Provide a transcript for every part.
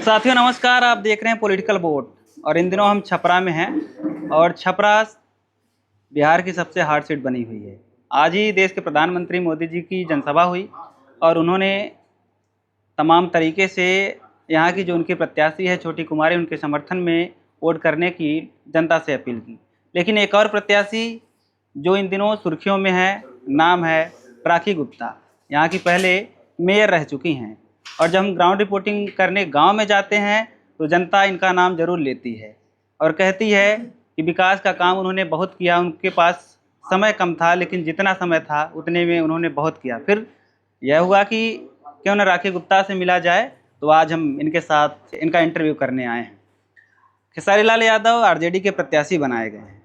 तो साथियों नमस्कार, आप देख रहे हैं पॉलिटिकल बोर्ड। और इन दिनों हम छपरा में हैं और छपरा बिहार की सबसे हार्ड सीट बनी हुई है। आज ही देश के प्रधानमंत्री मोदी जी की जनसभा हुई और उन्होंने तमाम तरीके से यहाँ की जो उनकी प्रत्याशी है छोटी कुमारी, उनके समर्थन में वोट करने की जनता से अपील की। लेकिन एक और प्रत्याशी जो इन दिनों सुर्खियों में है, नाम है प्राची गुप्ता। यहाँ की पहले मेयर रह चुकी हैं और जब हम ग्राउंड रिपोर्टिंग करने गांव में जाते हैं तो जनता इनका नाम जरूर लेती है और कहती है कि विकास का काम उन्होंने बहुत किया। उनके पास समय कम था लेकिन जितना समय था उतने में उन्होंने बहुत किया। फिर यह हुआ कि क्यों न राखी गुप्ता से मिला जाए, तो आज हम इनके साथ इनका इंटरव्यू करने आए हैं। खेसारी लाल यादव आरजेडी के प्रत्याशी बनाए गए हैं।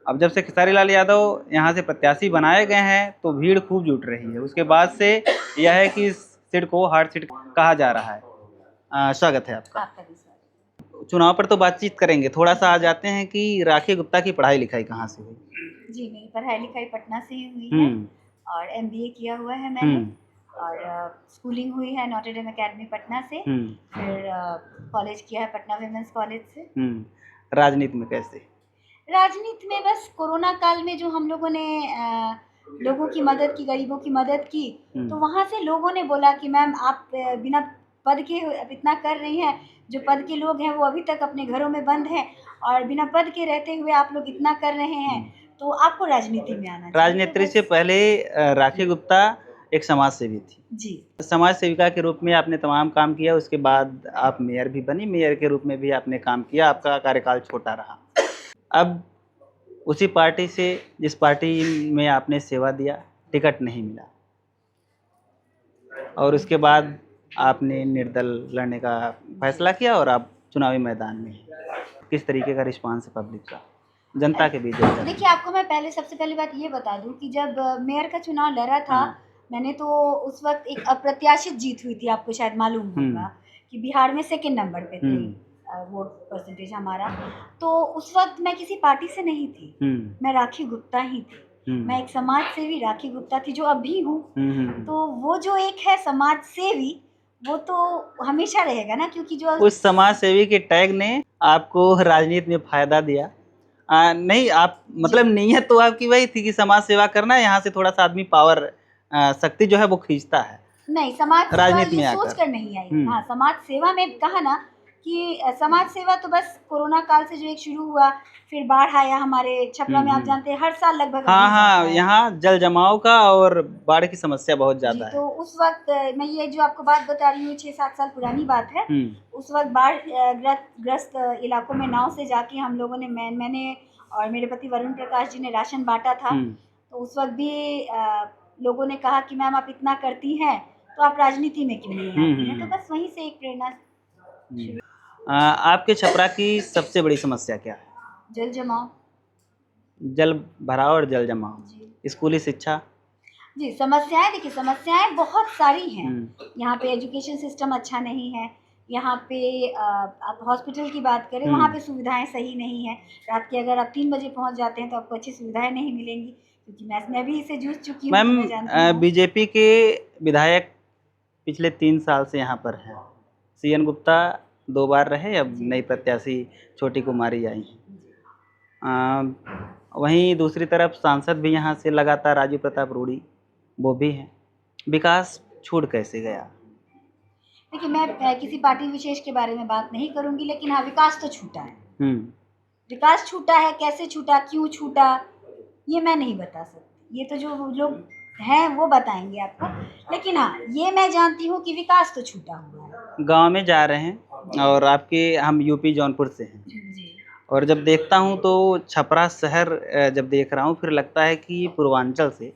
अब जब से खेसारी लाल यादव यहाँ से प्रत्याशी बनाए गए हैं तो भीड़ खूब जुट रही है। उसके बाद से यह है कि इस सीट को हार्ड सीट कहा जा रहा है। स्वागत है आपका। चुनाव पर तो बातचीत करेंगे, थोड़ा सा आ जाते हैं कि राखी गुप्ता की पढ़ाई लिखाई कहाँ से हुई? जी, मेरी पढ़ाई लिखाई पटना से ही हुई है और एमबीए किया हुआ है मैंने और स्कूलिंग हुई है नॉटर डेम एकेडमी पटना से। फिर कॉलेज किया है पटना विमेंस कॉलेज से। राजनीति में कैसे? राजनीति में बस कोरोना काल में जो हम लोगों ने लोगों की मदद की, गरीबों की मदद की, तो वहाँ से लोगों ने बोला कि मैम आप बिना पद के इतना कर रही हैं, जो पद के लोग हैं वो अभी तक अपने घरों में बंद हैं और बिना पद के रहते हुए आप लोग इतना कर रहे हैं, तो आपको राजनीति में आना चाहिए। राजनीति से पहले राखी गुप्ता एक समाज सेवी थी। जी, समाज सेविका के रूप में आपने तमाम काम किया। उसके बाद आप मेयर भी बनी, मेयर के रूप में भी आपने काम किया। आपका कार्यकाल छोटा रहा। अब उसी पार्टी से जिस पार्टी में आपने सेवा दिया, टिकट नहीं मिला और उसके बाद आपने निर्दल लड़ने का फैसला किया और आप चुनावी मैदान में हैं। किस तरीके का रिस्पांस है पब्लिक का, जनता के बीच? देखिए, आपको मैं सबसे पहली बात ये बता दूं कि जब मेयर का चुनाव लड़ा था, मैंने तो उस वक्त एक अप्रत्याशित जीत हुई थी। आपको शायद मालूम होगा कि बिहार में सेकंड नंबर पे थे वोट परसेंटेज हमारा। तो उस वक्त मैं किसी पार्टी से नहीं थी, मैं राखी गुप्ता ही थी। मैं एक समाज सेवी राखी गुप्ता थी, जो अब भी हूँ। तो वो जो एक है समाज सेवी, वो तो हमेशा रहेगा ना, क्योंकि जो उस समाज सेवी के टैग ने आपको राजनीति में फायदा दिया। नहीं, आप मतलब नीयत तो आपकी वही थी कि समाज सेवा करना है। यहाँ से थोड़ा सा आदमी पावर शक्ति जो है वो खींचता है। नहीं, समाज राजनीति में सोच कर नहीं आई। हाँ, समाज सेवा में कहा ना कि समाज सेवा तो बस कोरोना काल से जो एक शुरू हुआ, फिर बाढ़ आया हमारे छपरा में। आप जानते हैं हर साल लगभग। हाँ, यहाँ जल जमाव का और बाढ़ की समस्या बहुत ज्यादा है। तो उस वक्त मैं ये जो आपको बात बता रही हूँ 6-7 साल पुरानी बात है। उस वक्त बाढ़ ग्रस्त इलाकों में नाव से जाके हम लोगों ने, मैंने और मेरे पति वरुण प्रकाश जी ने राशन बांटा था। तो उस वक्त भी लोगों ने कहा कि मैम आप इतना करती हैं तो आप राजनीति में क्यों नहीं आती हैं। तो बस वहीं से एक प्रेरणा। आपके छपरा की सबसे बड़ी समस्या क्या है? जल जमाव, जल भराव और जल जमाव। स्कूली शिक्षा। जी, समस्याएं, देखिए समस्याएं बहुत सारी हैं। यहाँ पे एजुकेशन सिस्टम अच्छा नहीं है। यहाँ पे आप हॉस्पिटल की बात करें, वहाँ पे सुविधाएं सही नहीं है। रात के अगर आप 3 बजे पहुँच जाते हैं तो आपको अच्छी सुविधाएं नहीं मिलेंगी, क्योंकि मैं भी इससे जूझ चुकी हूँ। मैम, बीजेपी के विधायक पिछले 3 साल से यहाँ पर हैं। सीएन गुप्ता 2 बार रहे, अब नई प्रत्याशी छोटी कुमारी आई हैं। वहीं दूसरी तरफ सांसद भी यहाँ से लगातार राजू प्रताप रूडी, वो भी हैं। विकास छूट कैसे गया? देखिए, मैं किसी पार्टी विशेष के बारे में बात नहीं करूंगी, लेकिन हाँ, विकास तो छूटा है। विकास छूटा है, कैसे छूटा, क्यों छूटा, ये मैं नहीं बता सकती। ये तो जो लोग हैं वो बताएंगे आपको। लेकिन हाँ, ये मैं जानती हूँ कि विकास तो छूटा हुआ है। गांव में जा रहे हैं और हम यूपी जौनपुर से हैं जी। और जब देखता हूँ तो छपरा शहर जब देख रहा हूँ, फिर लगता है कि पूर्वांचल से,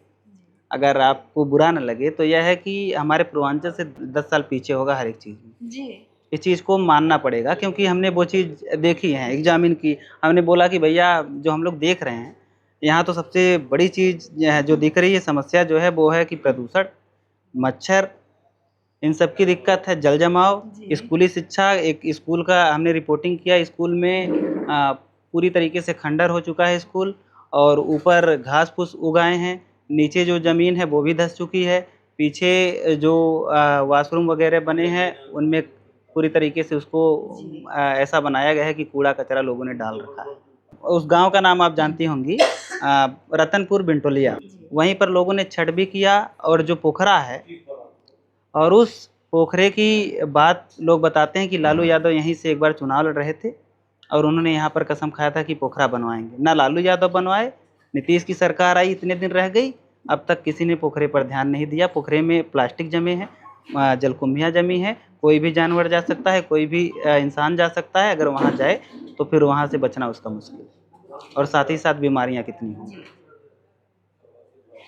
अगर आपको बुरा न लगे तो यह है कि हमारे पूर्वांचल से 10 साल पीछे होगा हर एक चीज़ में। जी, इस चीज़ को मानना पड़ेगा क्योंकि हमने वो चीज़ देखी है, एग्जामिन की। हमने बोला कि भैया जो हम लोग देख रहे हैं यहाँ, तो सबसे बड़ी चीज़ जो दिख रही है समस्या जो है वो है कि प्रदूषण, मच्छर, इन सब की दिक्कत है। जल जमाव, स्कूली शिक्षा। एक स्कूल का हमने रिपोर्टिंग किया, स्कूल में पूरी तरीके से खंडर हो चुका है स्कूल और ऊपर घास फूस उगाए हैं, नीचे जो ज़मीन है वो भी धंस चुकी है। पीछे जो वॉशरूम वगैरह बने हैं उनमें पूरी तरीके से उसको जी। ऐसा बनाया गया है कि कूड़ा कचरा लोगों ने डाल रखा है। उस गांव का नाम आप जानती होंगी, रतनपुर बिंटोलिया। जी। वहीं पर लोगों ने छठ भी किया, और जो पोखरा है, और उस पोखरे की बात लोग बताते हैं कि लालू यादव यहीं से एक बार चुनाव लड़ रहे थे और उन्होंने यहाँ पर कसम खाया था कि पोखरा बनवाएंगे। ना लालू यादव बनवाए, नीतीश की सरकार आई, इतने दिन रह गई, अब तक किसी ने पोखरे पर ध्यान नहीं दिया। पोखरे में प्लास्टिक जमे हैं, जलकुंभियाँ जमी हैं, कोई भी जानवर जा सकता है, कोई भी इंसान जा सकता है। अगर वहाँ जाए तो फिर वहाँ से बचना उसका मुश्किल, और साथ ही साथ बीमारियाँ कितनी होंगी। जी।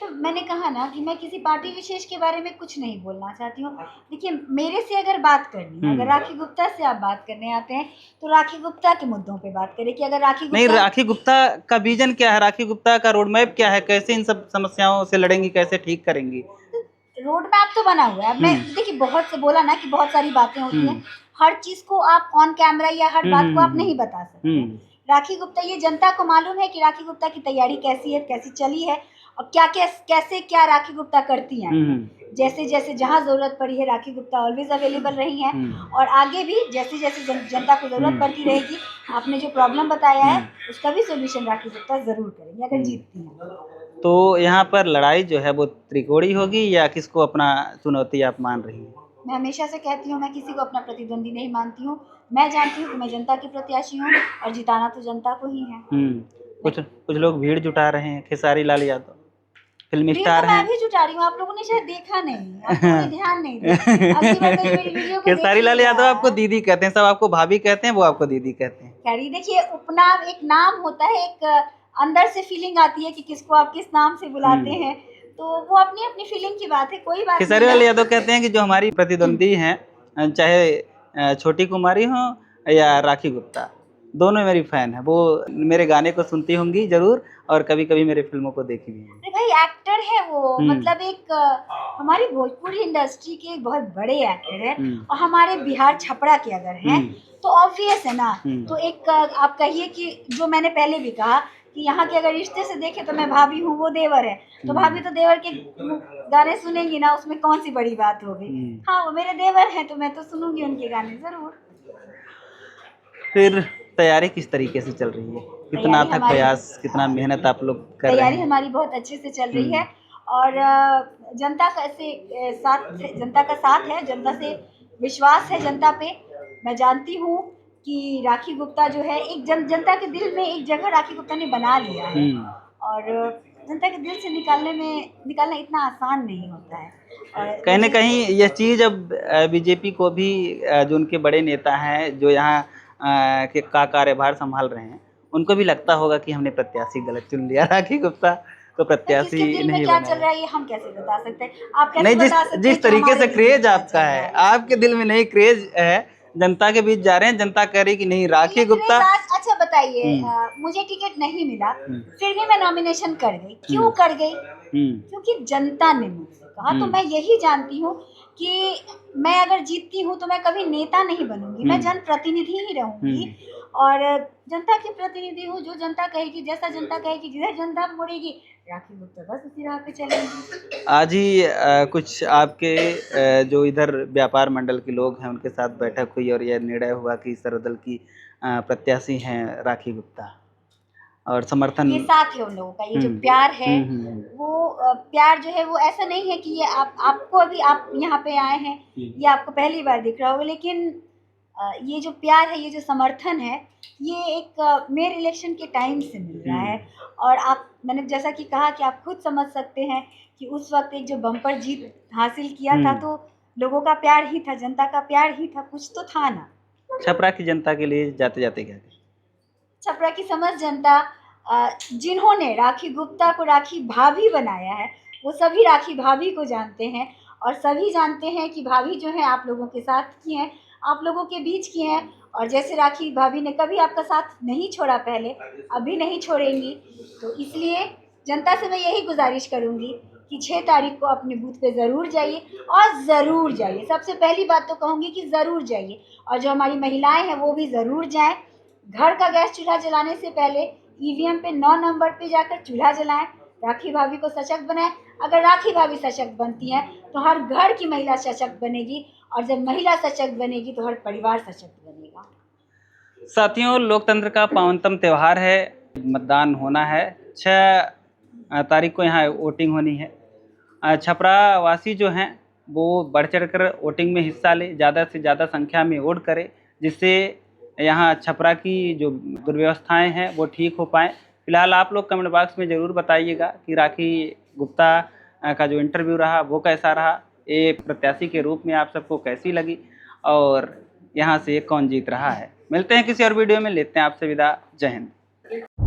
तो मैंने कहा ना कि मैं किसी पार्टी विशेष के बारे में कुछ नहीं बोलना चाहती हूँ। देखिए, मेरे से अगर बात करनी है, अगर राखी गुप्ता से आप बात करने आते हैं, तो राखी गुप्ता के मुद्दों पे बात करें कि अगर राखी नहीं, गुप्ता राखी गुप्ता का विजन क्या है, राखी गुप्ता का रोड मैप क्या है, कैसे इन सब समस्याओं से लड़ेंगी, कैसे ठीक करेंगी? रोड मैप तो बना हुआ है। मैं देखिए, बहुत से बोला ना कि बहुत सारी बातें होती हैं, हर चीज़ को आप ऑन कैमरा या हर बात को आप नहीं बता सकते। राखी गुप्ता, ये जनता को मालूम है कि राखी गुप्ता की तैयारी कैसी है, कैसी चली है, और क्या कैसे क्या राखी गुप्ता करती हैं। जैसे जैसे जहाँ ज़रूरत पड़ी है, राखी गुप्ता ऑलवेज अवेलेबल रही हैं, और आगे भी जैसे जैसे जनता को ज़रूरत पड़ती रहेगी, आपने जो प्रॉब्लम बताया है उसका भी सोल्यूशन राखी गुप्ता ज़रूर करेंगी अगर जीतती हैं। तो यहाँ पर लड़ाई जो है वो त्रिकोणी होगी, या किसको अपना चुनौती आप मान रही हैं? मैं हमेशा से कहती हूँ, मैं किसी को अपना प्रतिद्वंदी नहीं मानती हूँ। मैं जानती हूँ कि मैं जनता की प्रत्याशी हूँ, और जिताना तो जनता को ही है। कुछ कुछ लोग भीड़ जुटा रहे हैं, खेसारी लाल यादव फिल्म भीड़ स्टार तो मैं हैं। भी जुटा रही हूँ, आप लोगों ने शायद देखा नहीं, आप लोगों ने ध्यान नहीं दिया। अगली बार मेरी वीडियो को खेसारी लाल देखिएगा। यादव आपको दीदी कहते हैं, सब आपको भाभी कहते हैं, वो आपको दीदी कहते हैं। खैर, देखिए, उपनाम एक नाम होता है, एक अंदर से फीलिंग आती है कि किसको आप किस नाम से बुलाते हैं, तो वो अपनी अपनी फीलिंग की बात है, कोई बात खेसारी नहीं लाल है। यादव कहते हैं कि जो हमारी प्रतिद्वंदी हैं, चाहे छोटी कुमारी हो या राखी गुप्ता, दोनों मेरी फैन है। वो मेरे गाने को सुनती होंगी जरूर, और कभी कभी मेरे फिल्मों को देखी भी होंगी। अरे भाई, एक्टर है वो, मतलब एक हमारी भोजपुरी इंडस्ट्री के एक बहुत बड़े एक्टर है, और हमारे बिहार छपरा के अगर हैं तो ऑब्वियस है ना। तो एक आप कहिए कि जो मैंने पहले भी कहा कि यहाँ के अगर रिश्ते से देखे तो मैं भाभी हूँ, वो देवर है, तो भाभी तो देवर के गाने सुनेंगी ना, उसमें कौन सी बड़ी बात होगी। हाँ, वो मेरे देवर हैं तो मैं तो सुनूंगी उनके गाने जरूर। फिर तैयारी किस तरीके से चल रही है? कितना अथक प्रयास, कितना मेहनत आप लोग कर रहे हैं? तैयारी हमारी बहुत अच्छे से चल रही है, और जनता का जनता का साथ है, जनता से विश्वास है जनता पे। मैं जानती हूँ कि राखी गुप्ता जो है, एक जनता के दिल में एक जगह राखी गुप्ता ने बना लिया है, और जनता के दिल से निकालना इतना आसान नहीं होता है। और कहीं न कहीं यह चीज़ अब बीजेपी को भी, जो उनके बड़े नेता हैं, जो यहाँ का कार्यभार संभाल रहे हैं, उनको भी लगता होगा कि हमने प्रत्याशी गलत चुन लिया, राखी गुप्ता को प्रत्याशी किसके दिल में नहीं क्या बनाया। चल रहा है ये हम कैसे बता सकते हैं? आप कैसे नहीं, बता सकते हैं जिस कि तरीके हमारे से दिल में क्रेज क्या आपका चल रहा है, आपके दिल में नहीं क्रेज है, जनता के बीच जा रहे हैं, जनता कह रही कि नहीं, राखी ये गुप्ता। अच्छा बताइए, मुझे टिकट नहीं मिला, फिर भी मैं नॉमिनेशन कर गई। क्यों कर गई? क्योंकि जनता ने मुझसे कहा। तो मैं यही जानती हूँ कि मैं अगर जीतती हूँ तो मैं कभी नेता नहीं बनूंगी, मैं जनप्रतिनिधि ही रहूंगी, और जनता की प्रतिनिधि हूँ। जो जनता कहेगी, जैसा जनता कहेगी, जिधर जनता मुड़ेगी, राखी गुप्ता बस उसी राह पे चलेंगी। आज ही कुछ आपके जो इधर व्यापार मंडल के लोग हैं, उनके साथ बैठक हुई और यह निर्णय हुआ कि सर्वदल की प्रत्याशी हैं राखी गुप्ता, और समर्थन। ये साथ है उन लोगों का, ये जो प्यार है, वो प्यार जो है वो ऐसा नहीं है कि ये आपको अभी आप यहाँ पे आए हैं, ये आपको पहली बार दिख रहा होगा, लेकिन ये जो प्यार है, ये जो समर्थन है, ये एक मेरे इलेक्शन के टाइम से मिल रहा है। और मैंने जैसा कि कहा कि आप खुद समझ सकते हैं कि उस वक्त एक जो बम्पर जीत हासिल किया था, तो लोगों का प्यार ही था, जनता का प्यार ही था, कुछ तो था ना। छपरा की जनता के लिए जाते जाते क्या? छपरा की समस्त जनता, जिन्होंने राखी गुप्ता को राखी भाभी बनाया है, वो सभी राखी भाभी को जानते हैं, और सभी जानते हैं कि भाभी जो है आप लोगों के साथ की हैं, आप लोगों के बीच की हैं, और जैसे राखी भाभी ने कभी आपका साथ नहीं छोड़ा पहले, अभी नहीं छोड़ेंगी। तो इसलिए जनता से मैं यही गुजारिश करूँगी कि 6 तारीख को अपने बूथ पे ज़रूर जाइए, और ज़रूर जाइए। सबसे पहली बात तो कहूँगी कि ज़रूर जाइए, और जो हमारी महिलाएं हैं वो भी ज़रूर जाएं। घर का गैस चूल्हा जलाने से पहले ईवीएम पे 9 नंबर पे जाकर चूल्हा जलाएं, राखी भाभी को सशक्त बनाएं। अगर राखी भाभी सशक्त बनती हैं तो हर घर की महिला सशक्त बनेगी, और जब महिला सशक्त बनेगी तो हर परिवार सशक्त बनेगा। साथियों, लोकतंत्र का पावनतम त्यौहार है, मतदान होना है। 6 तारीख को यहाँ वोटिंग होनी है। छपरा वासी जो हैं वो बढ़ चढ़ कर वोटिंग में हिस्सा लें, ज़्यादा से ज़्यादा संख्या में वोट करें, जिससे यहाँ छपरा की जो दुर्व्यवस्थाएं हैं वो ठीक हो पाएँ। फिलहाल आप लोग कमेंट बॉक्स में ज़रूर बताइएगा कि राखी गुप्ता का जो इंटरव्यू रहा वो कैसा रहा, ये प्रत्याशी के रूप में आप सबको कैसी लगी और यहाँ से कौन जीत रहा है। मिलते हैं किसी और वीडियो में, लेते हैं आपसे विदा। जय हिंद।